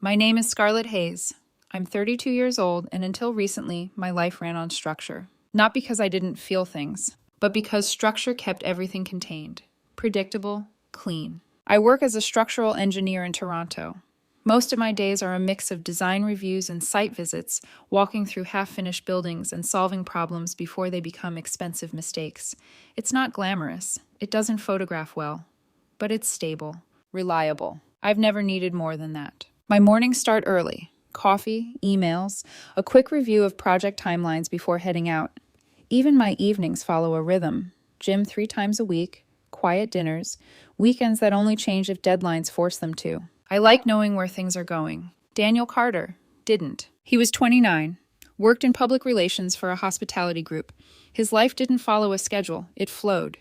My name is Scarlett Hayes. I'm 32 years old, and until recently, my life ran on structure. Not because I didn't feel things, but because structure kept everything contained, predictable, clean. I work as a structural engineer in Toronto. Most of my days are a mix of design reviews and site visits, walking through half-finished buildings and solving problems before they become expensive mistakes. It's not glamorous. It doesn't photograph well. But it's stable, reliable. I've never needed more than that. My mornings start early. Coffee, emails, a quick review of project timelines before heading out. Even my evenings follow a rhythm. Gym 3 times a week, quiet dinners, weekends that only change if deadlines force them to. I like knowing where things are going. Daniel Carter didn't. He was 29, worked in public relations for a hospitality group. His life didn't follow a schedule, it flowed.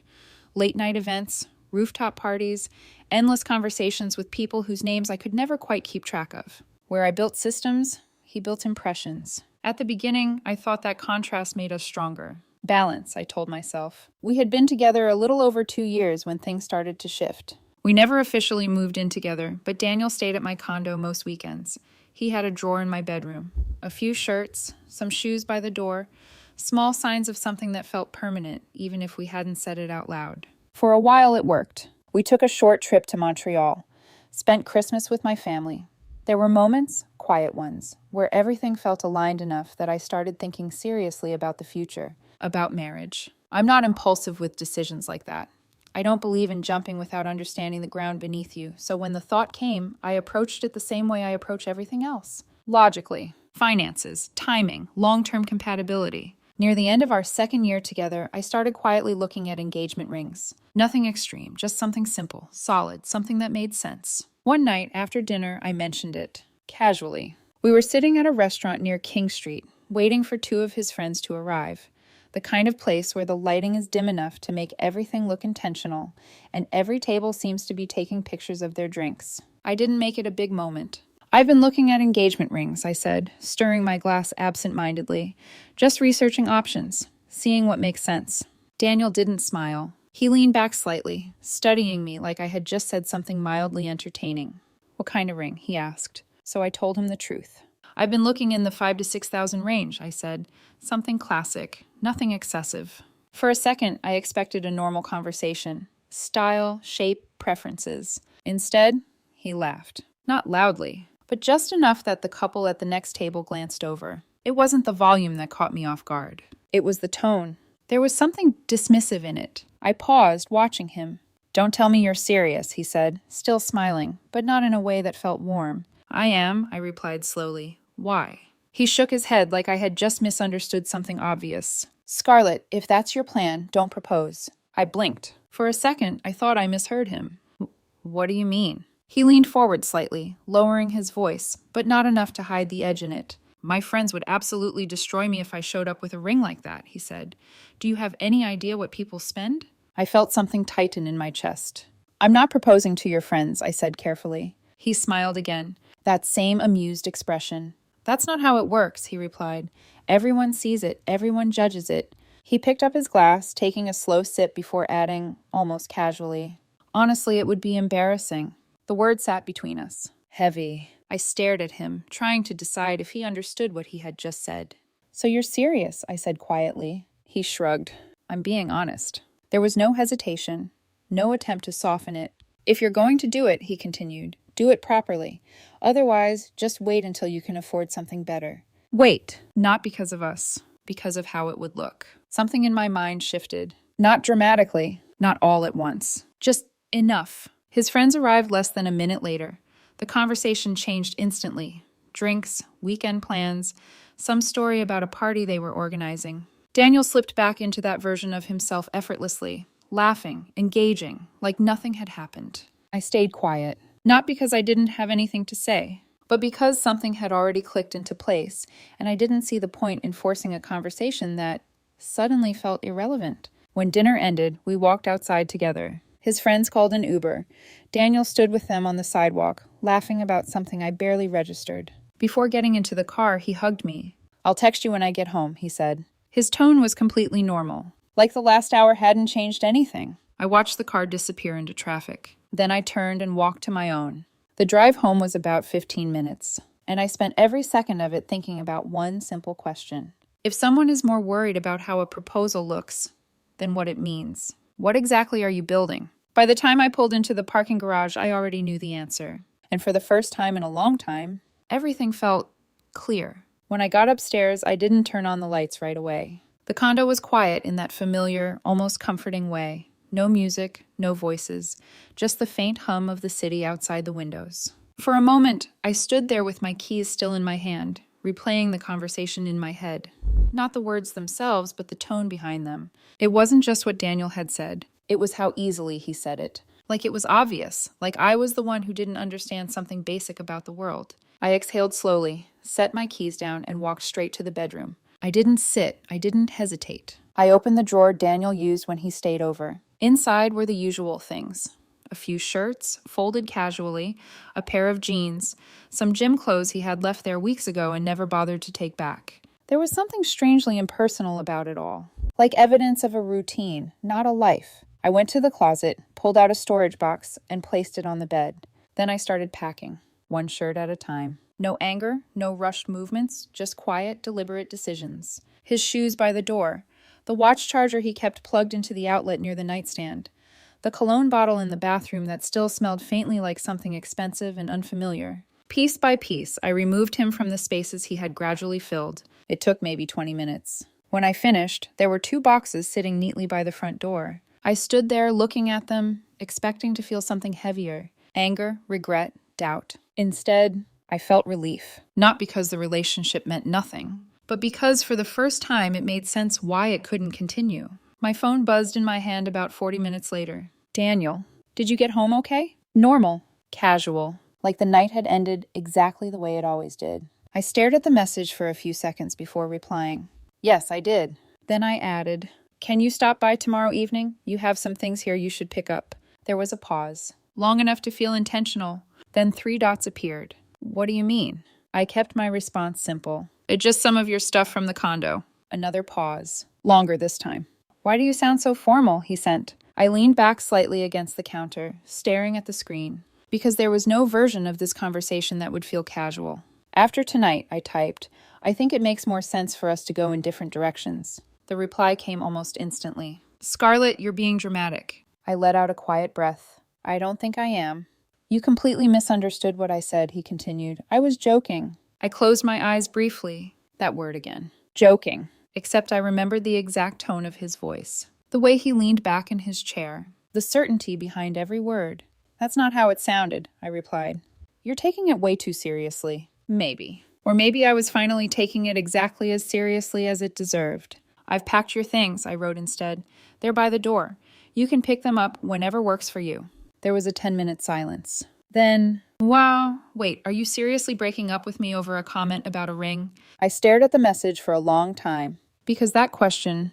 Late-night events, rooftop parties, endless conversations with people whose names I could never quite keep track of. Where I built systems, he built impressions. At the beginning, I thought that contrast made us stronger. Balance, I told myself. We had been together a little over 2 years when things started to shift. We never officially moved in together, but Daniel stayed at my condo most weekends. He had a drawer in my bedroom, a few shirts, some shoes by the door, small signs of something that felt permanent, even if we hadn't said it out loud. For a while it worked. We took a short trip to Montreal, spent Christmas with my family. There were moments, quiet ones, where everything felt aligned enough that I started thinking seriously about the future, about marriage. I'm not impulsive with decisions like that. I don't believe in jumping without understanding the ground beneath you, so when the thought came, I approached it the same way I approach everything else. Logically. Finances, timing, long-term compatibility. Near the end of our second year together, I started quietly looking at engagement rings. Nothing extreme, just something simple, solid, something that made sense. One night, after dinner, I mentioned it. Casually. We were sitting at a restaurant near King Street, waiting for 2 of his friends to arrive. The kind of place where the lighting is dim enough to make everything look intentional, and every table seems to be taking pictures of their drinks. I didn't make it a big moment. I've been looking at engagement rings, I said, stirring my glass absent-mindedly, just researching options, seeing what makes sense. Daniel didn't smile. He leaned back slightly, studying me like I had just said something mildly entertaining. What kind of ring? He asked. So I told him the truth. I've been looking in the 5,000 to 6,000 range, I said. Something classic, nothing excessive. For a second, I expected a normal conversation. Style, shape, preferences. Instead, he laughed. Not loudly, but just enough that the couple at the next table glanced over. It wasn't the volume that caught me off guard. It was the tone. There was something dismissive in it. I paused, watching him. Don't tell me you're serious, he said, still smiling, but not in a way that felt warm. I am, I replied slowly. Why? He shook his head like I had just misunderstood something obvious. Scarlett, if that's your plan, don't propose. I blinked. For a second, I thought I misheard him. What do you mean? He leaned forward slightly, lowering his voice, but not enough to hide the edge in it. My friends would absolutely destroy me if I showed up with a ring like that, he said. Do you have any idea what people spend? I felt something tighten in my chest. I'm not proposing to your friends, I said carefully. He smiled again, that same amused expression. That's not how it works, he replied. Everyone sees it, everyone judges it. He picked up his glass, taking a slow sip before adding, almost casually, honestly, it would be embarrassing. The word sat between us. Heavy. I stared at him, trying to decide if he understood what he had just said. So you're serious, I said quietly. He shrugged. I'm being honest. There was no hesitation, no attempt to soften it. If you're going to do it, he continued, do it properly. Otherwise, just wait until you can afford something better. Wait, not because of us, because of how it would look. Something in my mind shifted. Not dramatically, not all at once. Just enough. His friends arrived less than a minute later. The conversation changed instantly. Drinks, weekend plans, some story about a party they were organizing. Daniel slipped back into that version of himself effortlessly, laughing, engaging, like nothing had happened. I stayed quiet, not because I didn't have anything to say, but because something had already clicked into place, and I didn't see the point in forcing a conversation that suddenly felt irrelevant. When dinner ended, we walked outside together. His friends called an Uber. Daniel stood with them on the sidewalk, laughing about something I barely registered. Before getting into the car, he hugged me. I'll text you when I get home, he said. His tone was completely normal, like the last hour hadn't changed anything. I watched the car disappear into traffic. Then I turned and walked to my own. The drive home was about 15 minutes, and I spent every second of it thinking about one simple question. If someone is more worried about how a proposal looks than what it means, what exactly are you building? By the time I pulled into the parking garage, I already knew the answer. And for the first time in a long time, everything felt clear. When I got upstairs, I didn't turn on the lights right away. The condo was quiet in that familiar, almost comforting way. No music, no voices, just the faint hum of the city outside the windows. For a moment, I stood there with my keys still in my hand, replaying the conversation in my head. Not the words themselves, but the tone behind them. It wasn't just what Daniel had said. It was how easily he said it. Like it was obvious, like I was the one who didn't understand something basic about the world. I exhaled slowly, set my keys down, and walked straight to the bedroom. I didn't sit, I didn't hesitate. I opened the drawer Daniel used when he stayed over. Inside were the usual things. A few shirts, folded casually, a pair of jeans, some gym clothes he had left there weeks ago and never bothered to take back. There was something strangely impersonal about it all, like evidence of a routine, not a life. I went to the closet, pulled out a storage box, and placed it on the bed. Then I started packing, one shirt at a time. No anger, no rushed movements, just quiet, deliberate decisions. His shoes by the door, the watch charger he kept plugged into the outlet near the nightstand, the cologne bottle in the bathroom that still smelled faintly like something expensive and unfamiliar. Piece by piece, I removed him from the spaces he had gradually filled. It took maybe 20 minutes. When I finished, there were 2 boxes sitting neatly by the front door. I stood there looking at them, expecting to feel something heavier. Anger, regret, doubt. Instead, I felt relief. Not because the relationship meant nothing, but because for the first time it made sense why it couldn't continue. My phone buzzed in my hand about 40 minutes later. Daniel, did you get home okay? Normal. Casual. Like the night had ended exactly the way it always did. I stared at the message for a few seconds before replying. Yes, I did. Then I added, can you stop by tomorrow evening? You have some things here you should pick up. There was a pause, long enough to feel intentional. Then 3 dots appeared. What do you mean? I kept my response simple. It's just some of your stuff from the condo. Another pause. Longer this time. Why do you sound so formal? He sent. I leaned back slightly against the counter, staring at the screen. Because there was no version of this conversation that would feel casual. After tonight, I typed, I think it makes more sense for us to go in different directions. The reply came almost instantly. Scarlett, you're being dramatic. I let out a quiet breath. I don't think I am. You completely misunderstood what I said, he continued. I was joking. I closed my eyes briefly. That word again. Joking. Except I remembered the exact tone of his voice. The way he leaned back in his chair. The certainty behind every word. That's not how it sounded, I replied. You're taking it way too seriously. Maybe. Or maybe I was finally taking it exactly as seriously as it deserved. I've packed your things, I wrote instead. They're by the door. You can pick them up whenever works for you. There was a 10-minute silence. Then, wow, wait, are you seriously breaking up with me over a comment about a ring? I stared at the message for a long time, because that question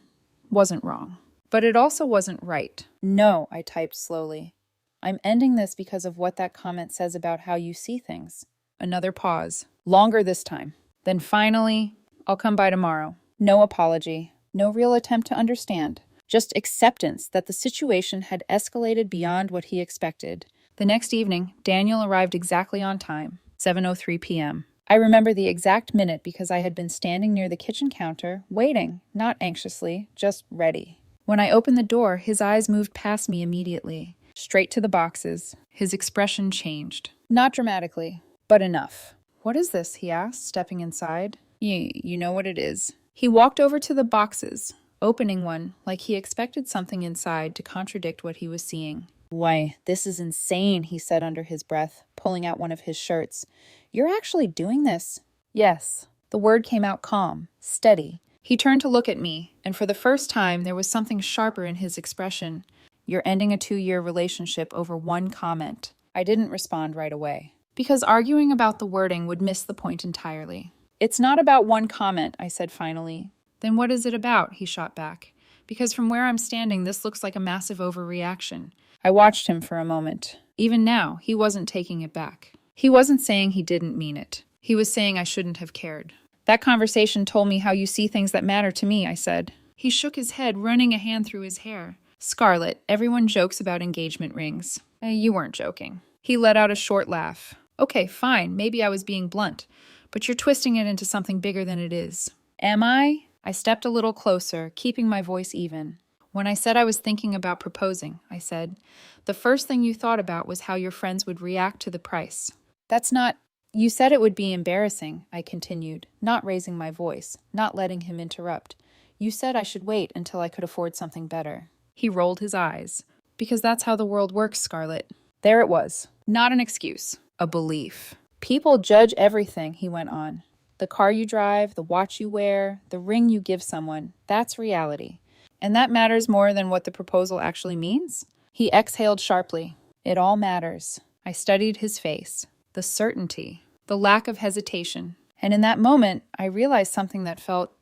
wasn't wrong. But it also wasn't right. No, I typed slowly. I'm ending this because of what that comment says about how you see things. Another pause. Longer this time. Then finally, I'll come by tomorrow. No apology. No real attempt to understand. Just acceptance that the situation had escalated beyond what he expected. The next evening, Daniel arrived exactly on time, 7:03 p.m. I remember the exact minute because I had been standing near the kitchen counter, waiting, not anxiously, just ready. When I opened the door, his eyes moved past me immediately, straight to the boxes. His expression changed. Not dramatically, but enough. What is this? He asked, stepping inside. You know what it is. He walked over to the boxes, opening one like he expected something inside to contradict what he was seeing. Why, this is insane, he said under his breath, pulling out one of his shirts. You're actually doing this? Yes. The word came out calm, steady. He turned to look at me, and for the first time there was something sharper in his expression. You're ending a 2-year relationship over one comment. I didn't respond right away, because arguing about the wording would miss the point entirely. It's not about one comment, I said finally. Then what is it about? He shot back. Because from where I'm standing, this looks like a massive overreaction. I watched him for a moment. Even now, he wasn't taking it back. He wasn't saying he didn't mean it. He was saying I shouldn't have cared. That conversation told me how you see things that matter to me, I said. He shook his head, running a hand through his hair. Scarlett, everyone jokes about engagement rings. You weren't joking. He let out a short laugh. Okay, fine, maybe I was being blunt, but you're twisting it into something bigger than it is. Am I? I stepped a little closer, keeping my voice even. When I said I was thinking about proposing, I said, the first thing you thought about was how your friends would react to the price. That's not. You said it would be embarrassing, I continued, not raising my voice, not letting him interrupt. You said I should wait until I could afford something better. He rolled his eyes. Because that's how the world works, Scarlett. There it was. Not an excuse, a belief. People judge everything, he went on. The car you drive, the watch you wear, the ring you give someone, that's reality. And that matters more than what the proposal actually means? He exhaled sharply. It all matters. I studied his face. The certainty. The lack of hesitation. And in that moment, I realized something that felt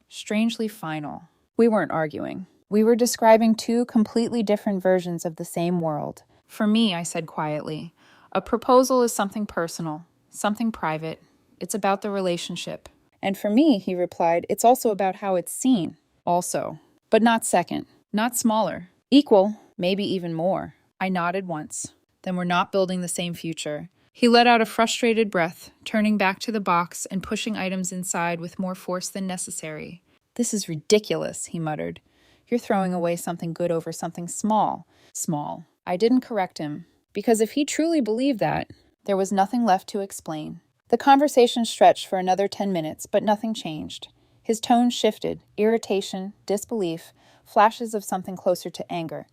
strangely final. We weren't arguing. We were describing two completely different versions of the same world. For me, I said quietly, a proposal is something personal, something private. It's about the relationship. And for me, he replied, it's also about how it's seen. Also. But not second. Not smaller. Equal. Maybe even more. I nodded once. Then we're not building the same future. He let out a frustrated breath, turning back to the box and pushing items inside with more force than necessary. This is ridiculous, he muttered. You're throwing away something good over something small. Small. I didn't correct him, because if he truly believed that, there was nothing left to explain. The conversation stretched for another 10 minutes, but nothing changed. His tone shifted, irritation, disbelief, flashes of something closer to anger,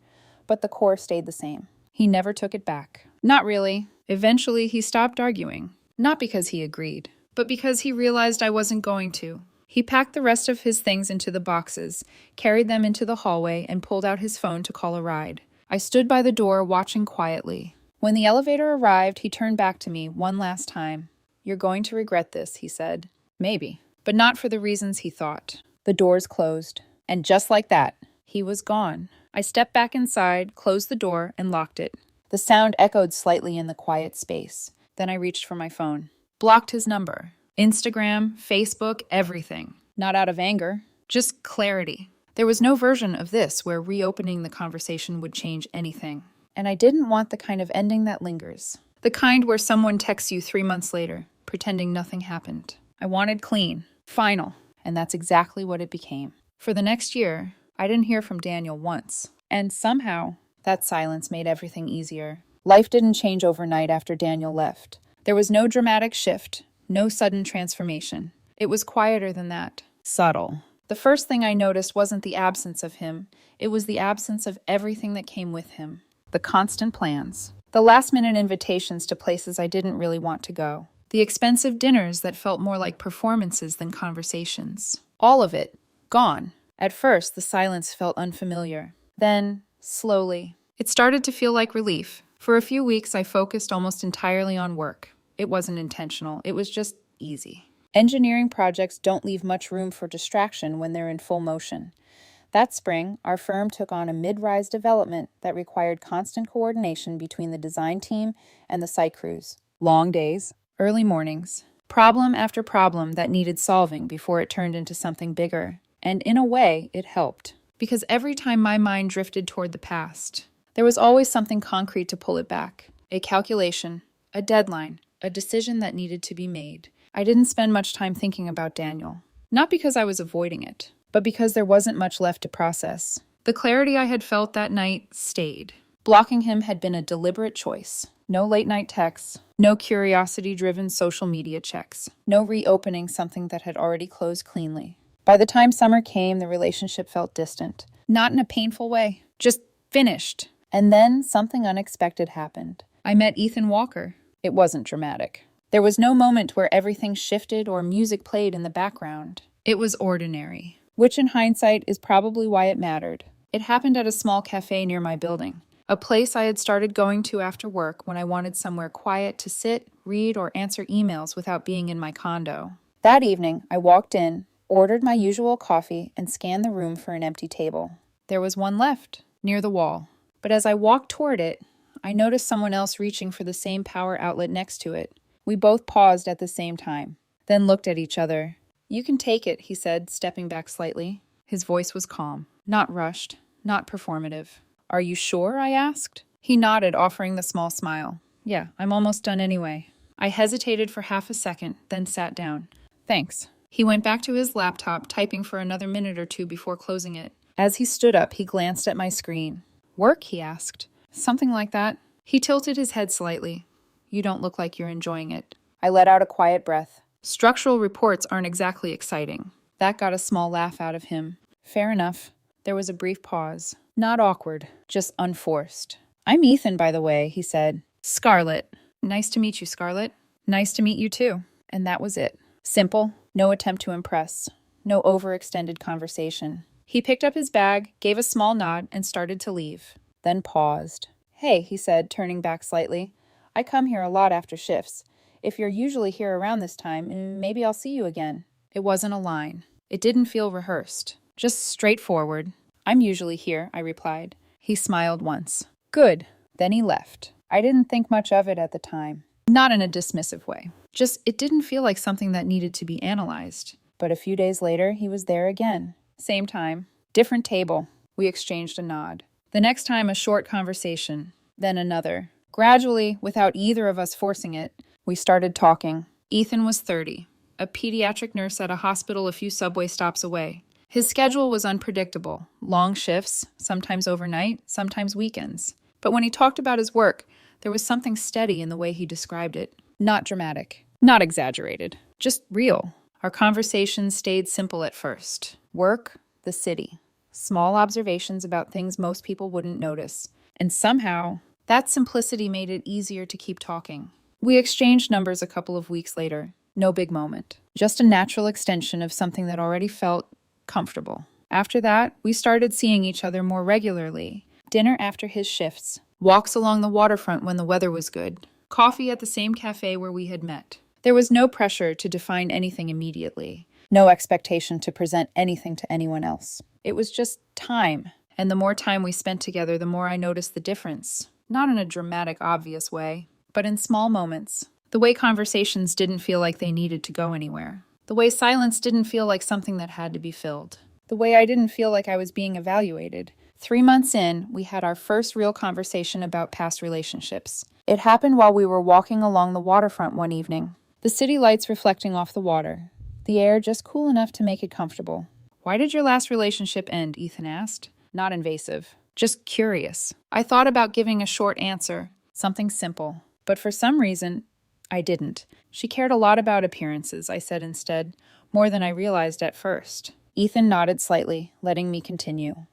but the core stayed the same. He never took it back. Not really. Eventually, he stopped arguing. Not because he agreed, but because he realized I wasn't going to. He packed the rest of his things into the boxes, carried them into the hallway, and pulled out his phone to call a ride. I stood by the door, watching quietly. When the elevator arrived, he turned back to me one last time. You're going to regret this, he said. Maybe, but not for the reasons he thought. The doors closed. And just like that, he was gone. I stepped back inside, closed the door, and locked it. The sound echoed slightly in the quiet space. Then I reached for my phone. Blocked his number. Instagram, Facebook, everything. Not out of anger, just clarity. There was no version of this where reopening the conversation would change anything. And I didn't want the kind of ending that lingers. The kind where someone texts you 3 months later, pretending nothing happened. I wanted clean, final, and that's exactly what it became. For the next year, I didn't hear from Daniel once. And somehow, that silence made everything easier. Life didn't change overnight after Daniel left. There was no dramatic shift, no sudden transformation. It was quieter than that. Subtle. The first thing I noticed wasn't the absence of him. It was the absence of everything that came with him. The constant plans. The last-minute invitations to places I didn't really want to go. The expensive dinners that felt more like performances than conversations. All of it. Gone. At first, the silence felt unfamiliar. Then, slowly, it started to feel like relief. For a few weeks, I focused almost entirely on work. It wasn't intentional. It was just easy. Engineering projects don't leave much room for distraction when they're in full motion. That spring, our firm took on a mid-rise development that required constant coordination between the design team and the site crews. Long days, early mornings, problem after problem that needed solving before it turned into something bigger. And in a way, it helped. Because every time my mind drifted toward the past, there was always something concrete to pull it back. A calculation, a deadline, a decision that needed to be made. I didn't spend much time thinking about Daniel. Not because I was avoiding it, but because there wasn't much left to process. The clarity I had felt that night stayed. Blocking him had been a deliberate choice. No late-night texts, no curiosity-driven social media checks, no reopening something that had already closed cleanly. By the time summer came, the relationship felt distant. Not in a painful way, just finished. And then something unexpected happened. I met Ethan Walker. It wasn't dramatic. There was no moment where everything shifted or music played in the background. It was ordinary, which in hindsight is probably why it mattered. It happened at a small cafe near my building, a place I had started going to after work when I wanted somewhere quiet to sit, read, or answer emails without being in my condo. That evening, I walked in, ordered my usual coffee, and scanned the room for an empty table. There was one left, near the wall. But as I walked toward it, I noticed someone else reaching for the same power outlet next to it. We both paused at the same time, then looked at each other. You can take it, he said, stepping back slightly. His voice was calm, not rushed, not performative. Are you sure? I asked. He nodded, offering the small smile. Yeah, I'm almost done anyway. I hesitated for half a second, then sat down. Thanks. He went back to his laptop, typing for another minute or two before closing it. As he stood up, he glanced at my screen. Work? He asked. Something like that. He tilted his head slightly. You don't look like you're enjoying it. I let out a quiet breath. Structural reports aren't exactly exciting. That got a small laugh out of him. Fair enough. There was a brief pause. Not awkward, just unforced. I'm Ethan, by the way, he said. Scarlett. Nice to meet you, Scarlett. Nice to meet you, too. And that was it. Simple, no attempt to impress, no overextended conversation. He picked up his bag, gave a small nod, and started to leave. Then paused. Hey, he said, turning back slightly. I come here a lot after shifts. If you're usually here around this time, maybe I'll see you again. It wasn't a line. It didn't feel rehearsed. Just straightforward. I'm usually here, I replied. He smiled once. Good. Then he left. I didn't think much of it at the time. Not in a dismissive way. Just, it didn't feel like something that needed to be analyzed. But a few days later, he was there again. Same time. Different table. We exchanged a nod. The next time, a short conversation. Then another. Gradually, without either of us forcing it, we started talking. Ethan was 30, a pediatric nurse at a hospital a few subway stops away. His schedule was unpredictable. Long shifts, sometimes overnight, sometimes weekends. But when he talked about his work, there was something steady in the way he described it. Not dramatic. Not exaggerated. Just real. Our conversation stayed simple at first. Work, the city. Small observations about things most people wouldn't notice. And somehow, that simplicity made it easier to keep talking. We exchanged numbers a couple of weeks later. No big moment. Just a natural extension of something that already felt comfortable. After that, we started seeing each other more regularly. Dinner after his shifts. Walks along the waterfront when the weather was good. Coffee at the same cafe where we had met. There was no pressure to define anything immediately. No expectation to present anything to anyone else. It was just time. And the more time we spent together, the more I noticed the difference. Not in a dramatic, obvious way, but in small moments. The way conversations didn't feel like they needed to go anywhere. The way silence didn't feel like something that had to be filled. The way I didn't feel like I was being evaluated. 3 months in, we had our first real conversation about past relationships. It happened while we were walking along the waterfront one evening. The city lights reflecting off the water. The air just cool enough to make it comfortable. Why did your last relationship end? Ethan asked. Not invasive. Just curious. I thought about giving a short answer. Something simple. But for some reason, I didn't. She cared a lot about appearances, I said instead. More than I realized at first. Ethan nodded slightly, letting me continue.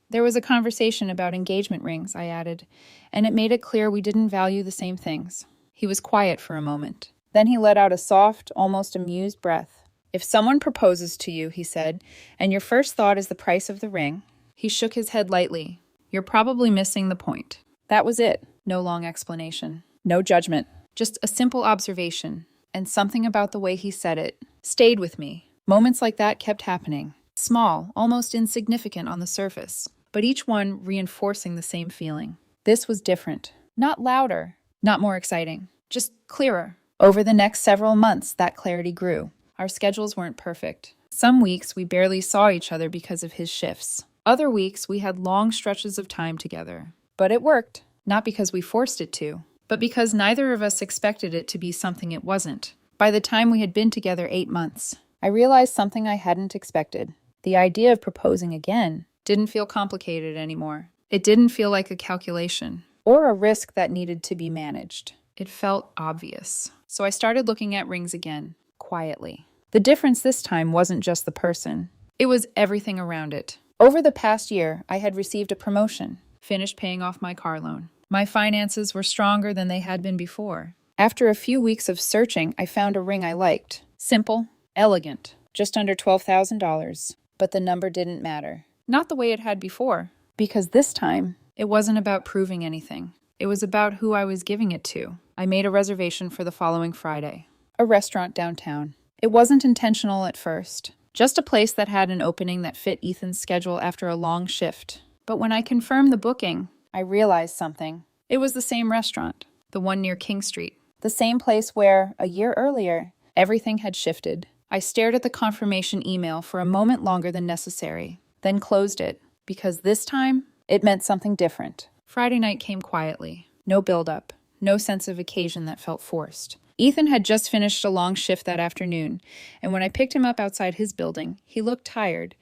There was a conversation about engagement rings, I added, and it made it clear we didn't value the same things. He was quiet for a moment. Then he let out a soft, almost amused breath. If someone proposes to you, he said, and your first thought is the price of the ring, he shook his head lightly. You're probably missing the point. That was it. No long explanation. No judgment. Just a simple observation. And something about the way he said it stayed with me. Moments like that kept happening. Small, almost insignificant on the surface, but each one reinforcing the same feeling. This was different. Not louder. Not more exciting. Just clearer. Over the next several months, that clarity grew. Our schedules weren't perfect. Some weeks we barely saw each other because of his shifts. Other weeks we had long stretches of time together. But it worked. Not because we forced it to, but because neither of us expected it to be something it wasn't. By the time we had been together 8 months, I realized something I hadn't expected. The idea of proposing again didn't feel complicated anymore. It didn't feel like a calculation or a risk that needed to be managed. It felt obvious. So I started looking at rings again, quietly. The difference this time wasn't just the person. It was everything around it. Over the past year, I had received a promotion, finished paying off my car loan. My finances were stronger than they had been before. After a few weeks of searching, I found a ring I liked. Simple, elegant, just under $12,000. But the number didn't matter. Not the way it had before. Because this time, it wasn't about proving anything. It was about who I was giving it to. I made a reservation for the following Friday. A restaurant downtown. It wasn't intentional at first. Just a place that had an opening that fit Ethan's schedule after a long shift. But when I confirmed the booking, I realized something. It was the same restaurant, the one near King Street. The same place where, a year earlier, everything had shifted. I stared at the confirmation email for a moment longer than necessary, then closed it, because this time, it meant something different. Friday night came quietly. No build-up, no sense of occasion that felt forced. Ethan had just finished a long shift that afternoon, and when I picked him up outside his building, he looked tired,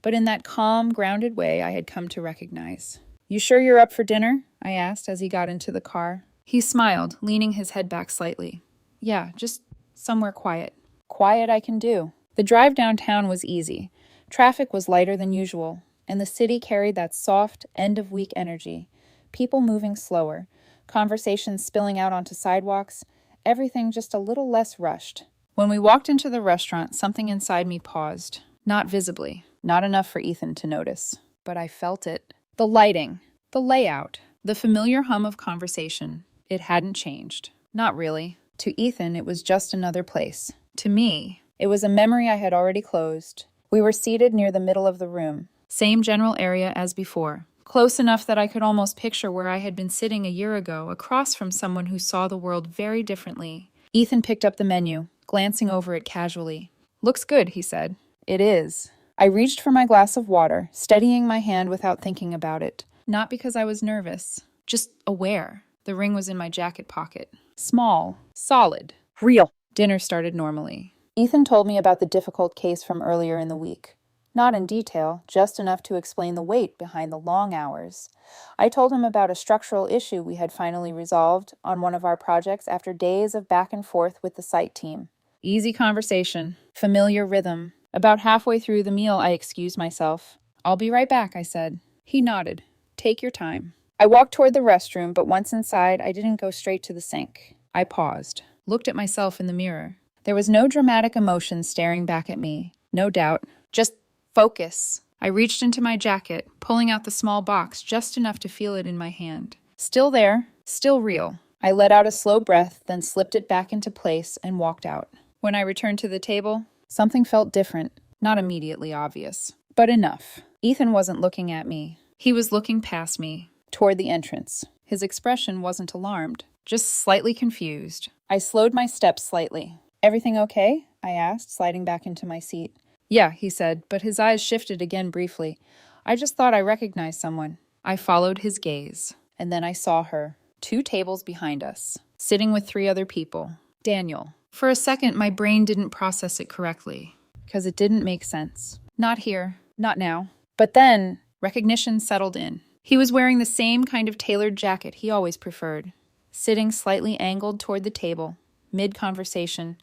but in that calm, grounded way I had come to recognize. "You sure you're up for dinner?" I asked as he got into the car. He smiled, leaning his head back slightly. "Yeah, just somewhere quiet." "Quiet I can do." The drive downtown was easy. Traffic was lighter than usual, and the city carried that soft, end-of-week energy. People moving slower, conversations spilling out onto sidewalks, everything just a little less rushed. When we walked into the restaurant, something inside me paused. Not visibly, not enough for Ethan to notice, but I felt it. The lighting, the layout, the familiar hum of conversation. It hadn't changed. Not really. To Ethan, it was just another place. To me, it was a memory I had already closed. We were seated near the middle of the room. Same general area as before. Close enough that I could almost picture where I had been sitting a year ago, across from someone who saw the world very differently. Ethan picked up the menu, glancing over it casually. "Looks good," he said. "It is." I reached for my glass of water, steadying my hand without thinking about it. Not because I was nervous, just aware. The ring was in my jacket pocket. Small, solid, real. Dinner started normally. Ethan told me about the difficult case from earlier in the week. Not in detail, just enough to explain the weight behind the long hours. I told him about a structural issue we had finally resolved on one of our projects after days of back and forth with the site team. Easy conversation, familiar rhythm. About halfway through the meal, I excused myself. "I'll be right back," I said. He nodded. "Take your time." I walked toward the restroom, but once inside, I didn't go straight to the sink. I paused, looked at myself in the mirror. There was no dramatic emotion staring back at me, no doubt, just focus. I reached into my jacket, pulling out the small box just enough to feel it in my hand. Still there, still real. I let out a slow breath, then slipped it back into place and walked out. When I returned to the table, something felt different, not immediately obvious, but enough. Ethan wasn't looking at me. He was looking past me, toward the entrance. His expression wasn't alarmed, just slightly confused. I slowed my steps slightly. "Everything okay?" I asked, sliding back into my seat. "Yeah," he said, but his eyes shifted again briefly. "I just thought I recognized someone." I followed his gaze, and then I saw her, 2 tables behind us, sitting with 3 other people. Daniel. For a second, my brain didn't process it correctly, because it didn't make sense. Not here, not now. But then, recognition settled in. He was wearing the same kind of tailored jacket he always preferred, sitting slightly angled toward the table, mid-conversation,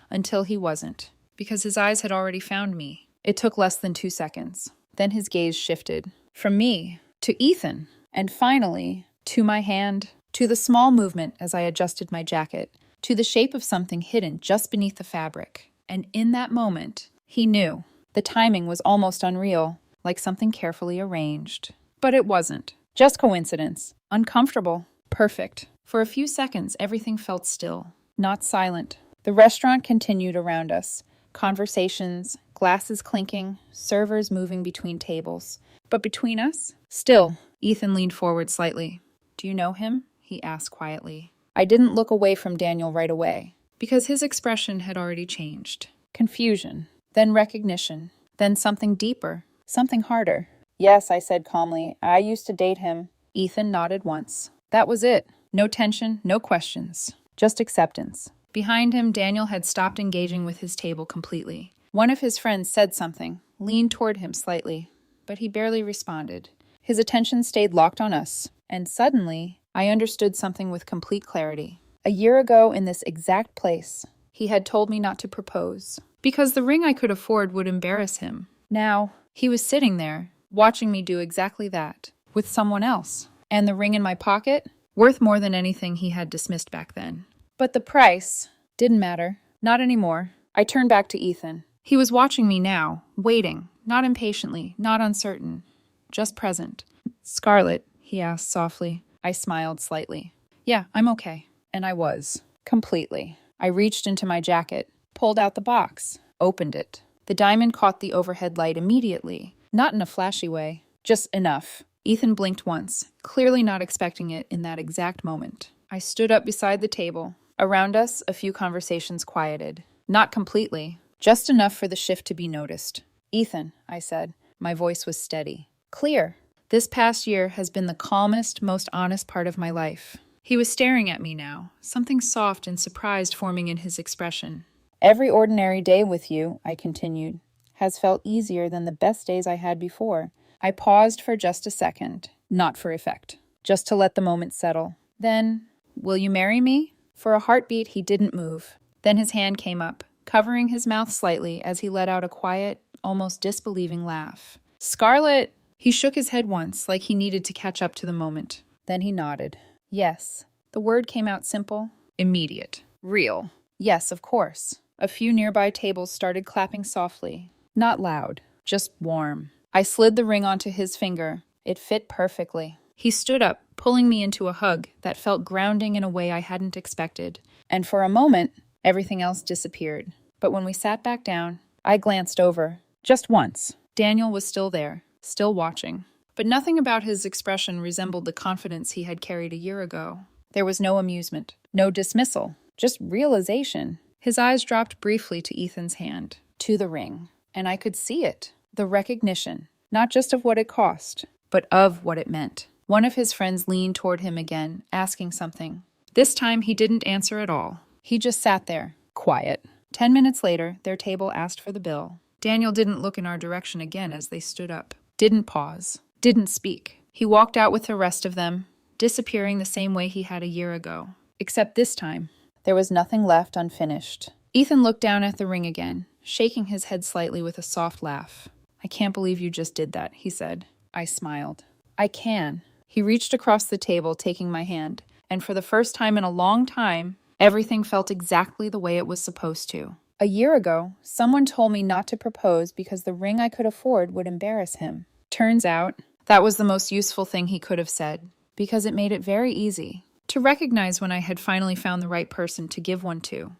until he wasn't, because his eyes had already found me. It took less than 2 seconds. Then his gaze shifted, from me to Ethan, and finally, to my hand, to the small movement as I adjusted my jacket, to the shape of something hidden just beneath the fabric. And in that moment, he knew. The timing was almost unreal, like something carefully arranged. But it wasn't. Just coincidence. Uncomfortable. Perfect. For a few seconds, everything felt still, not silent. The restaurant continued around us. Conversations, glasses clinking, servers moving between tables. But between us, still. Ethan leaned forward slightly. "Do you know him?" he asked quietly. I didn't look away from Daniel right away, because his expression had already changed. Confusion, then recognition, then something deeper, something harder. "Yes," I said calmly. "I used to date him." Ethan nodded once. That was it. No tension, no questions. Just acceptance. Behind him, Daniel had stopped engaging with his table completely. One of his friends said something, leaned toward him slightly, but he barely responded. His attention stayed locked on us, and suddenly, I understood something with complete clarity. A year ago, in this exact place, he had told me not to propose, because the ring I could afford would embarrass him. Now, he was sitting there, watching me do exactly that, with someone else. And the ring in my pocket? Worth more than anything he had dismissed back then. But the price didn't matter. Not anymore. I turned back to Ethan. He was watching me now, waiting, not impatiently, not uncertain, just present. "Scarlett," he asked softly. I smiled slightly. "Yeah, I'm okay." And I was. Completely. I reached into my jacket, pulled out the box, opened it. The diamond caught the overhead light immediately. Not in a flashy way. Just enough. Ethan blinked once, clearly not expecting it in that exact moment. I stood up beside the table. Around us, a few conversations quieted. Not completely. Just enough for the shift to be noticed. "Ethan," I said. My voice was steady. Clear. "This past year has been the calmest, most honest part of my life. He was staring at me now, something soft and surprised forming in his expression. "Every ordinary day with you," I continued, "has felt easier than the best days I had before." I paused for just a second, not for effect, just to let the moment settle. Then, "Will you marry me?" For a heartbeat, he didn't move. Then his hand came up, covering his mouth slightly as he let out a quiet, almost disbelieving laugh. "Scarlett!" He shook his head once, like he needed to catch up to the moment. Then he nodded. "Yes." The word came out simple, immediate, real. Yes, of course. A few nearby tables started clapping softly. Not loud, just warm. I slid the ring onto his finger. It fit perfectly. He stood up, pulling me into a hug that felt grounding in a way I hadn't expected. And for a moment, everything else disappeared. But when we sat back down, I glanced over. Just once. Daniel was still there, still watching. But nothing about his expression resembled the confidence he had carried a year ago. There was no amusement, no dismissal, just realization. His eyes dropped briefly to Ethan's hand, to the ring. And I could see it. The recognition, not just of what it cost, but of what it meant. One of his friends leaned toward him again, asking something. This time he didn't answer at all. He just sat there, quiet. 10 minutes later, their table asked for the bill. Daniel didn't look in our direction again as they stood up. Didn't pause. Didn't speak. He walked out with the rest of them, disappearing the same way he had a year ago. Except this time, there was nothing left unfinished. Ethan looked down at the ring again, shaking his head slightly with a soft laugh. "I can't believe you just did that," he said. I smiled. "I can." He reached across the table, taking my hand, and for the first time in a long time, everything felt exactly the way it was supposed to. A year ago, someone told me not to propose because the ring I could afford would embarrass him. Turns out, that was the most useful thing he could have said, because it made it very easy to recognize when I had finally found the right person to give one to.